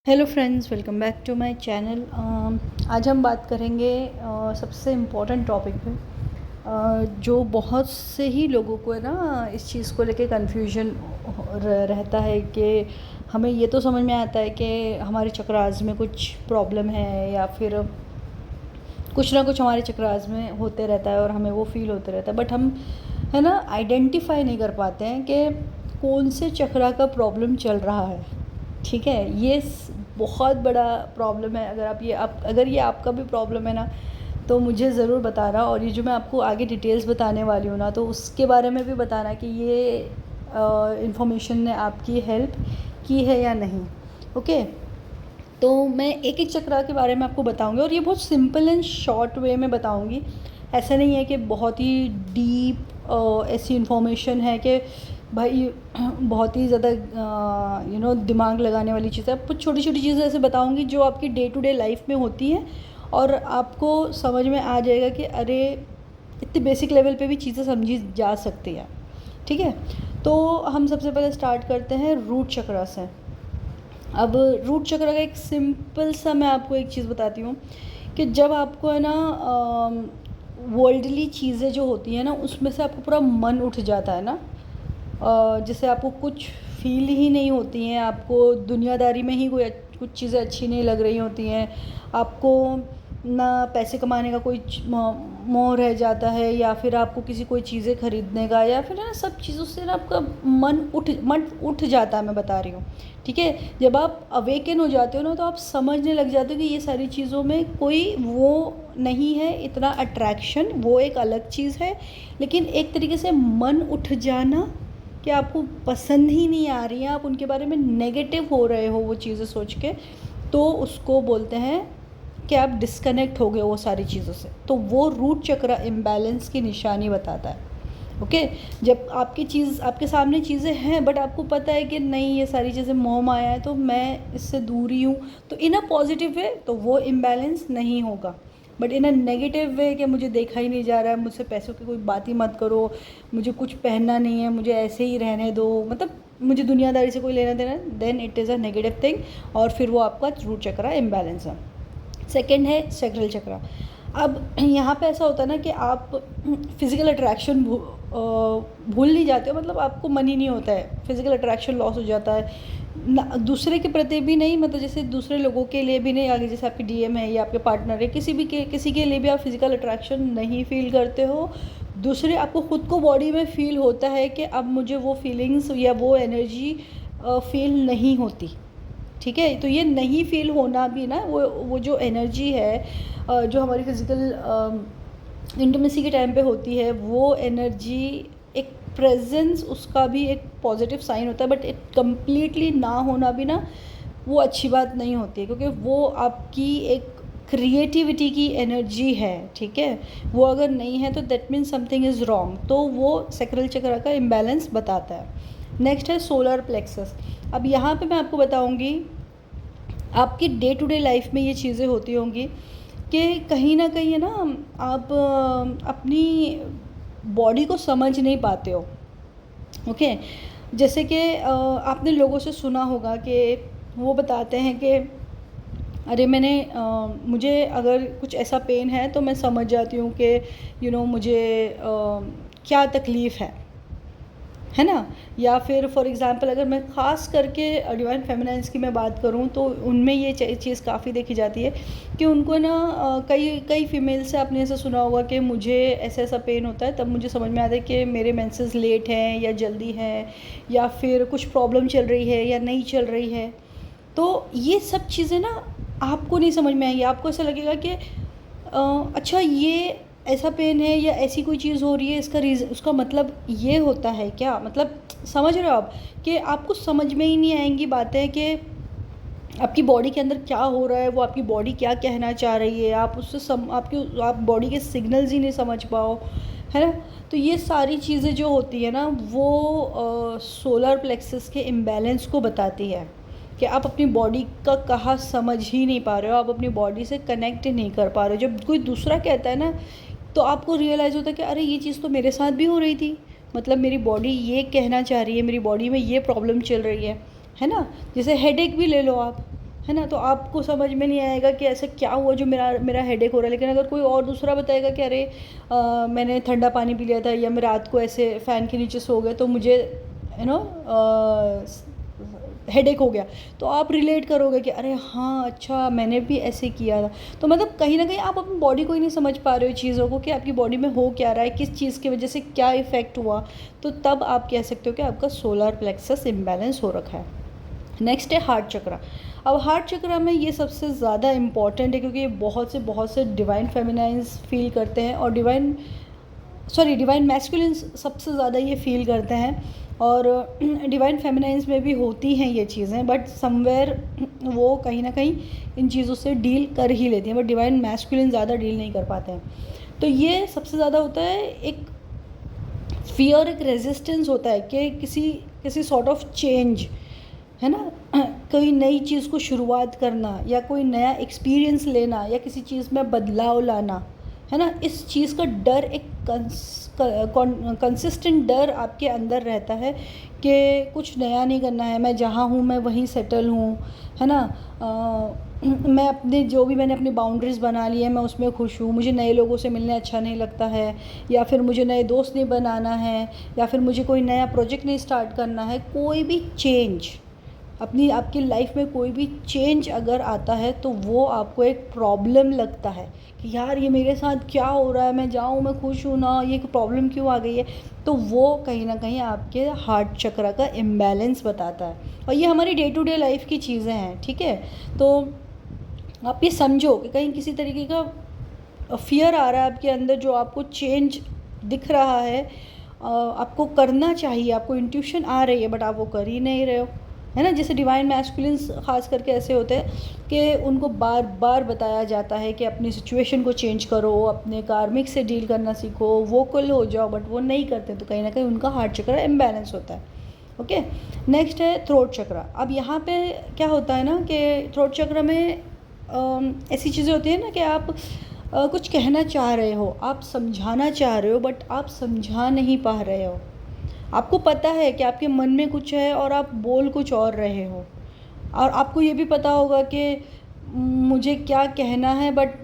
Hello friends, welcome back to my channel. आज हम बात करेंगे सबसे इम्पोर्टेंट टॉपिक पे, जो बहुत से ही लोगों को है ना इस चीज़ को लेके कन्फ्यूजन रहता है कि हमें ये तो समझ में आता है कि हमारे चक्रास में कुछ प्रॉब्लम है या फिर कुछ ना कुछ हमारे चक्रास में होते रहता है और हमें वो फील होते रहता है, बट हम है ना आइडेंटिफाई नहीं कर पाते हैं कि कौन से चक्रा का प्रॉब्लम चल रहा है। ठीक है, ये बहुत बड़ा प्रॉब्लम है। अगर ये आपका भी प्रॉब्लम है ना, तो मुझे ज़रूर बताना, और ये जो मैं आपको आगे डिटेल्स बताने वाली हूँ ना, तो उसके बारे में भी बताना कि ये इन्फॉर्मेशन ने आपकी हेल्प की है या नहीं। ओके, तो मैं एक एक चक्रा के बारे में आपको बताऊंगी, और ये बहुत सिंपल एंड शॉर्ट वे में बताऊंगी। ऐसा नहीं है कि बहुत ही डीप ऐसी इन्फॉर्मेशन है कि भाई बहुत ही ज़्यादा दिमाग लगाने वाली चीज़ है। कुछ छोटी छोटी चीज़ें ऐसे बताऊंगी जो आपकी डे टू डे लाइफ में होती हैं, और आपको समझ में आ जाएगा कि अरे इतने बेसिक लेवल पे भी चीज़ें समझी जा सकती हैं। ठीक है, तो हम सबसे पहले स्टार्ट करते हैं रूट चक्रा से। अब रूट चक्र का एक सिंपल सा मैं आपको एक चीज़ बताती हूँ कि जब आपको है ना वर्ल्डली चीज़ें जो होती हैं ना, उसमें से आपको पूरा मन उठ जाता है ना, जैसे आपको कुछ फील ही नहीं होती हैं, आपको दुनियादारी में ही कुछ चीज़ें अच्छी नहीं लग रही होती हैं, आपको ना पैसे कमाने का कोई मोह रह जाता है, या फिर आपको किसी कोई चीज़ें खरीदने का, या फिर ना सब चीज़ों से ना आपका मन उठ जाता है, मैं बता रही हूँ। ठीक है, जब आप अवेकन हो जाते हो ना, तो आप समझने लग जाते हो कि ये सारी चीज़ों में कोई वो नहीं है, इतना अट्रैक्शन वो एक अलग चीज़ है, लेकिन एक तरीके से मन उठ जाना कि आपको पसंद ही नहीं आ रही हैं, आप उनके बारे में नेगेटिव हो रहे हो वो चीज़ें सोच के, तो उसको बोलते हैं कि आप डिस्कनेक्ट हो गए वो सारी चीज़ों से। तो वो रूट चक्र इम्बैलेंस की निशानी बताता है। ओके, जब आपके सामने चीज़ें हैं, बट आपको पता है कि नहीं ये सारी चीज़ें मोह माया है, तो मैं इससे दूर ही हूँ, तो इन अ पॉजिटिव वे तो वो इम्बैलेंस नहीं होगा। But in a negative way कि मुझे देखा ही नहीं जा रहा है, मुझसे पैसों की कोई बात ही मत करो, मुझे कुछ पहनना नहीं है, मुझे ऐसे ही रहने दो, मतलब मुझे दुनियादारी से कोई लेना देना, then it is a negative thing, और फिर वो आपका रूट चक्र इम्बैलेंस है। सेकेंड है सैक्रल चक्र। अब यहाँ पे ऐसा होता है ना कि आप फिज़िकल अट्रैक्शन भूल नहीं जाते हो, मतलब आपको मन ही नहीं होता है, फिज़िकल अट्रैक्शन लॉस हो जाता है ना, दूसरे के प्रति भी नहीं, मतलब जैसे दूसरे लोगों के लिए भी नहीं, आगे जैसे आपकी डीएम है या आपके पार्टनर है, किसी के लिए भी आप फिज़िकल अट्रैक्शन नहीं फील करते हो। दूसरे आपको ख़ुद को बॉडी में फील होता है कि अब मुझे वो फीलिंग्स या वो एनर्जी फील नहीं होती। ठीक है, तो ये नहीं फील होना भी ना, वो जो एनर्जी है जो हमारी फिज़िकल इंटीमेसी के टाइम पे होती है, वो एनर्जी एक प्रेजेंस, उसका भी एक पॉजिटिव साइन होता है, बट इट कम्प्लीटली ना होना भी ना वो अच्छी बात नहीं होती है, क्योंकि वो आपकी एक क्रिएटिविटी की एनर्जी है। ठीक है, वो अगर नहीं है तो that means something is wrong, तो वो सैक्रल चक्र का इम्बैलेंस बताता है। नेक्स्ट है सोलर प्लेक्सस। अब यहाँ पे मैं आपको बताऊँगी, आपकी डे टू डे लाइफ में ये चीज़ें होती होंगी कि कहीं ना कहीं है ना, आप अपनी बॉडी को समझ नहीं पाते हो। ओके, जैसे कि आपने लोगों से सुना होगा कि वो बताते हैं कि अरे मुझे अगर कुछ ऐसा पेन है तो मैं समझ जाती हूँ कि मुझे क्या तकलीफ़ है ना। या फिर फॉर एग्ज़ाम्पल अगर मैं ख़ास करके डिवाइन फेमिनाइन्स की मैं बात करूँ, तो उनमें ये चीज़ काफ़ी देखी जाती है कि उनको ना कई फीमेल से आपने ऐसा सुना होगा कि मुझे ऐसा ऐसा पेन होता है, तब मुझे समझ में आता है कि मेरे मेंसेस लेट हैं या जल्दी हैं, या फिर कुछ प्रॉब्लम चल रही है या नहीं चल रही है। तो ये सब चीज़ें ना आपको नहीं समझ में आएंगी, आपको ऐसा लगेगा कि अच्छा ये ऐसा पेन है या ऐसी कोई चीज़ हो रही है, इसका रीज़न, उसका मतलब ये होता है क्या, मतलब समझ रहे हो आप कि आपको समझ में ही नहीं आएंगी बातें कि आपकी बॉडी के अंदर क्या हो रहा है, वो आपकी बॉडी क्या कहना चाह रही है, आप उससे आप बॉडी के सिग्नल्स ही नहीं समझ पाओ, है ना। तो ये सारी चीज़ें जो होती है ना, वो सोलर प्लेक्सस के इम्बैलेंस को बताती है कि आप अपनी बॉडी का कहाँ समझ ही नहीं पा रहे हो, आप अपनी बॉडी से कनेक्ट ही नहीं कर पा रहे हो। जब कोई दूसरा कहता है ना, तो आपको रियलाइज़ होता है कि अरे ये चीज़ तो मेरे साथ भी हो रही थी, मतलब मेरी बॉडी ये कहना चाह रही है, मेरी बॉडी में ये प्रॉब्लम चल रही है ना। जैसे हेडेक भी ले लो आप, है ना? तो आपको समझ में नहीं आएगा कि ऐसा क्या हुआ जो मेरा मेरा हेडेक हो रहा है। लेकिन अगर कोई और दूसरा बताएगा कि अरे मैंने ठंडा पानी पी लिया था या मैं रात को ऐसे फ़ैन के नीचे सो गए तो मुझे हेडेक हो गया, तो आप रिलेट करोगे कि अरे हाँ अच्छा मैंने भी ऐसे किया था। तो मतलब कहीं ना कहीं आप अपनी बॉडी को ही नहीं समझ पा रहे हो चीज़ों को कि आपकी बॉडी में हो क्या रहा है, किस चीज़ की वजह से क्या इफ़ेक्ट हुआ। तो तब आप कह सकते हो कि आपका सोलर प्लेक्सस इम्बैलेंस हो रखा है। नेक्स्ट है हार्ट चक्रा। अब हार्ट चक्रा में ये सबसे ज़्यादा इम्पॉर्टेंट है क्योंकि ये बहुत से डिवाइन फेमिनाइंस फील करते हैं और डिवाइन मैस्कुलिन्स सबसे ज़्यादा ये फील करते हैं और डिवाइन फेमिनाइंस में भी होती हैं ये चीज़ें, बट समवेयर वो कहीं ना कहीं इन चीज़ों से डील कर ही लेती हैं, बट डिवाइन मैस्कुलिन ज़्यादा डील नहीं कर पाते हैं। तो ये सबसे ज़्यादा होता है एक फियर, एक रेजिस्टेंस होता है कि किसी सॉर्ट ऑफ चेंज, है ना, कोई नई चीज़ को शुरुआत करना या कोई नया एक्सपीरियंस लेना या किसी चीज़ में बदलाव लाना, है ना, इस चीज़ का डर, एक कंसिस्टेंट डर आपके अंदर रहता है कि कुछ नया नहीं करना है, मैं जहाँ हूँ मैं वहीं सेटल हूँ, है ना। मैं मैंने अपनी बाउंड्रीज़ बना ली है, मैं उसमें खुश हूँ, मुझे नए लोगों से मिलने अच्छा नहीं लगता है, या फिर मुझे नए दोस्त नहीं बनाना है, या फिर मुझे कोई नया प्रोजेक्ट नहीं स्टार्ट करना है। कोई भी चेंज आपकी लाइफ में, कोई भी चेंज अगर आता है तो वो आपको एक प्रॉब्लम लगता है कि यार ये मेरे साथ क्या हो रहा है, मैं जाऊँ मैं खुश हूँ ना, ये प्रॉब्लम क्यों आ गई है। तो वो कहीं ना कहीं आपके हार्ट चक्र का इम्बैलेंस बताता है और ये हमारी डे टू डे लाइफ की चीज़ें हैं, ठीक है। तो आप ये समझो कि कहीं किसी तरीके का फियर आ रहा है आपके अंदर, जो आपको चेंज दिख रहा है, आपको करना चाहिए, आपको इंट्यूशन आ रही है बट आप वो कर ही नहीं रहे हो, है ना। जैसे डिवाइन मैस्कुलिन्स ख़ास करके ऐसे होते हैं कि उनको बार बार बताया जाता है कि अपनी सिचुएशन को चेंज करो, अपने कार्मिक से डील करना सीखो, वोकल हो जाओ, बट वो नहीं करते। तो कहीं ना कहीं उनका हार्ट चक्र इम्बैलेंस होता है। ओके, नेक्स्ट है थ्रोट चक्र। अब यहाँ पे क्या होता है ना कि थ्रोट चक्र में ऐसी चीज़ें होती हैं ना कि आप कुछ कहना चाह रहे हो, आप समझाना चाह रहे हो, बट आप समझा नहीं पा रहे हो। आपको पता है कि आपके मन में कुछ है और आप बोल कुछ और रहे हो, और आपको ये भी पता होगा कि मुझे क्या कहना है, बट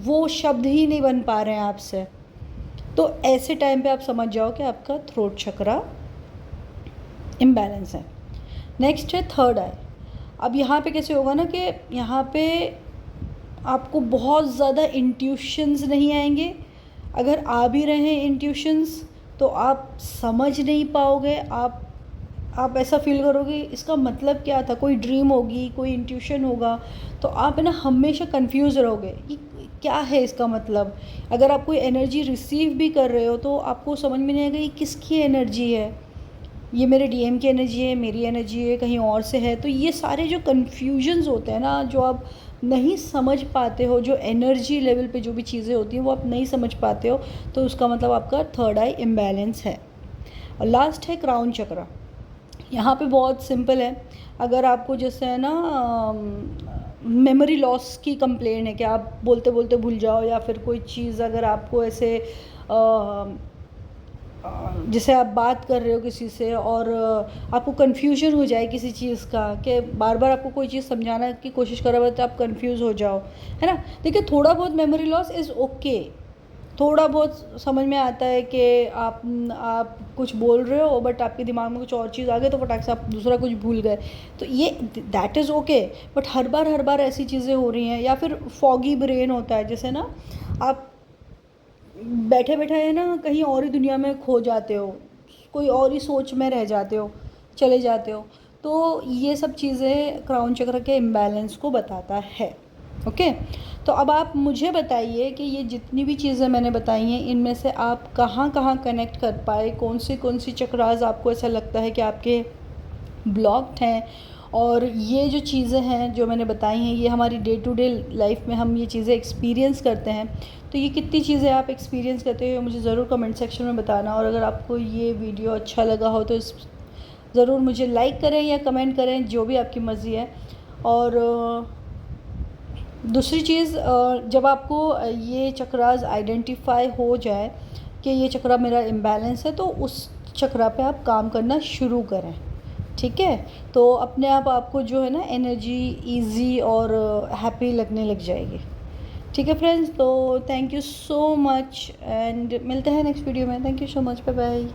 वो शब्द ही नहीं बन पा रहे हैं आपसे। तो ऐसे टाइम पे आप समझ जाओ कि आपका थ्रोट चक्रा इम्बैलेंस है। नेक्स्ट है थर्ड आई। अब यहाँ पे कैसे होगा ना कि यहाँ पे आपको बहुत ज़्यादा इंट्यूशंस नहीं आएंगे, अगर आ भी रहे हैं इंट्यूशंस तो आप समझ नहीं पाओगे। आप ऐसा फील करोगे इसका मतलब क्या था, कोई ड्रीम होगी, कोई इंट्यूशन होगा, तो आप है ना हमेशा कंफ्यूज रहोगे कि क्या है इसका मतलब। अगर आप कोई एनर्जी रिसीव भी कर रहे हो तो आपको समझ में नहीं आएगा ये किसकी एनर्जी है, ये मेरे डीएम की एनर्जी है, मेरी एनर्जी है, कहीं और से है। तो ये सारे जो कन्फ्यूजन्स होते हैं ना, जो आप नहीं समझ पाते हो, जो एनर्जी लेवल पे जो भी चीज़ें होती हैं वो आप नहीं समझ पाते हो, तो उसका मतलब आपका थर्ड आई इम्बैलेंस है। और लास्ट है क्राउन चक्र। यहाँ पे बहुत सिंपल है। अगर आपको जैसे है ना मेमोरी लॉस की कंप्लेन है कि आप बोलते बोलते भूल जाओ, या फिर कोई चीज़ अगर आपको ऐसे जैसे आप बात कर रहे हो किसी से और आपको कन्फ्यूजन हो जाए किसी चीज़ का, कि बार बार आपको कोई चीज़ समझाने की कोशिश कर रहा हो तो आप कन्फ्यूज़ हो जाओ, है ना। देखिए थोड़ा बहुत मेमोरी लॉस इज़ ओके, थोड़ा बहुत समझ में आता है कि आप कुछ बोल रहे हो बट आपके दिमाग में कुछ और चीज़ आ गई तो फटाक से आप दूसरा कुछ भूल गए, तो ये दैट इज़ ओके। बट हर बार ऐसी चीज़ें हो रही हैं, या फिर फॉगी ब्रेन होता है, जैसे ना आप बैठे बैठे है ना कहीं और ही दुनिया में खो जाते हो, कोई और ही सोच में रह जाते हो, चले जाते हो। तो ये सब चीज़ें क्राउन चक्र के इम्बैलेंस को बताता है। ओके, तो अब आप मुझे बताइए कि ये जितनी भी चीज़ें मैंने बताई हैं इनमें से आप कहाँ कहाँ कनेक्ट कर पाए, कौन सी चक्रास आपको ऐसा लगता है कि आपके ब्लॉक्ड हैं। और ये जो चीज़ें हैं जो मैंने बताई हैं ये हमारी डे टू डे लाइफ में हम ये चीज़ें एक्सपीरियंस करते हैं। तो ये कितनी चीज़ें आप एक्सपीरियंस करते हो मुझे ज़रूर कमेंट सेक्शन में बताना। और अगर आपको ये वीडियो अच्छा लगा हो तो ज़रूर मुझे लाइक करें या कमेंट करें, जो भी आपकी मर्ज़ी है। और दूसरी चीज़, जब आपको ये चक्रास आइडेंटिफाई हो जाए कि ये चक्रा मेरा इम्बैलेंस है, तो उस चक्रा पे आप काम करना शुरू करें। ठीक है। तो अपने आप आपको जो है ना एनर्जी इजी और हैप्पी लगने लग जाएगी। ठीक है फ्रेंड्स, तो thank you so much and मिलते हैं नेक्स्ट वीडियो में। Thank you so much, bye bye.